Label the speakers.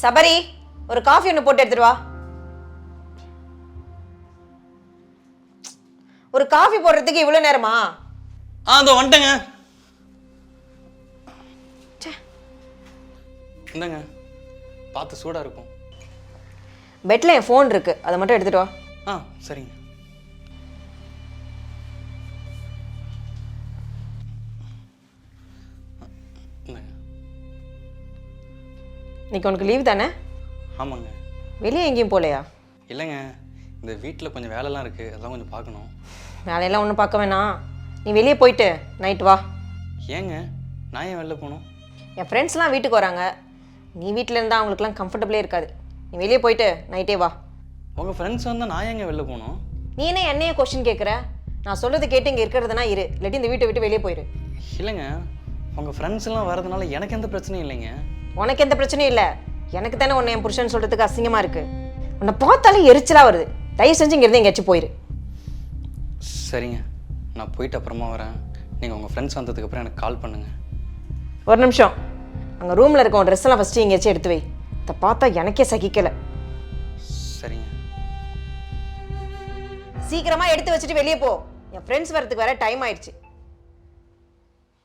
Speaker 1: சபரி, ஒரு காஃபி ஒன்று போட்டு எடுத்துட்டு வா. ஒரு காஃபி போடுறதுக்கு இவ்வளோ நேரமா?
Speaker 2: அதோ வந்துட்டேங்க. இந்தங்க, பார்த்து சூடாக இருக்கும்.
Speaker 1: பெட்டில் என் ஃபோன் இருக்கு, அதை மட்டும் எடுத்துட்டு வா.
Speaker 2: சரிங்க.
Speaker 1: இன்னைக்கு உனக்கு லீவ் தானே?
Speaker 2: ஆமாங்க.
Speaker 1: வெளியே எங்கேயும் போகலையா?
Speaker 2: இல்லைங்க, இந்த வீட்டில் கொஞ்சம் வேலைலாம் இருக்குது, அதெல்லாம் கொஞ்சம் பார்க்கணும்.
Speaker 1: வேலையெல்லாம் ஒன்றும் பார்க்க வேணாம், நீ வெளியே போயிட்டு நைட்டு வா.
Speaker 2: ஏங்க, நான் ஏன் வெளில போகணும்?
Speaker 1: என் ஃப்ரெண்ட்ஸ்லாம் வீட்டுக்கு வராங்க, நீ வீட்டில் இருந்தால் அவங்களுக்குலாம் கம்ஃபர்டபுளே இருக்காது. நீ வெளியே போயிட்டு நைட்டே வா.
Speaker 2: உங்கள் ஃப்ரெண்ட்ஸ் வந்தால் நான் ஏங்க வெளில போகணும்?
Speaker 1: நீ என்ன என்னையே கொஸ்டின் கேட்குற? நான் சொல்கிறது கேட்டு இங்கே இருக்கிறதுனா இரு, இல்லாட்டி இந்த வீட்டை விட்டு வெளியே போயிரு.
Speaker 2: இல்லைங்க, உங்கள் ஃப்ரெண்ட்ஸ்லாம் வரதுனால எனக்கு எந்த பிரச்சனையும் இல்லைங்க.
Speaker 1: உனக்கு எந்த பிரச்சனையும் இல்லை, எனக்கு தானே உன்னை என் புருஷன் சொல்கிறதுக்கு அசிங்கமாக இருக்குது. உன்னை பார்த்தாலே எரிச்சலாக வருது. தயவு செஞ்சு இங்கேருந்து எங்கேயாச்சும் போயிரு.
Speaker 2: சரிங்க, நான் போயிட்டு அப்புறமா வரேன். நீங்கள் உங்கள் ஃப்ரெண்ட்ஸ் வந்ததுக்கப்புறம் எனக்கு கால் பண்ணுங்கள்.
Speaker 1: ஒரு நிமிஷம், அங்கே ரூமில் இருக்க உன் ட்ரெஸ் எல்லாம் ஃபஸ்ட்டு எங்கேயாச்சும் எடுத்து வை. இதை பார்த்தா எனக்கே சகிக்கலை.
Speaker 2: சரிங்க.
Speaker 1: சீக்கிரமாக எடுத்து வச்சுட்டு வெளியே போ, என் ஃப்ரெண்ட்ஸ் வரதுக்கு வேற டைம் ஆயிடுச்சு.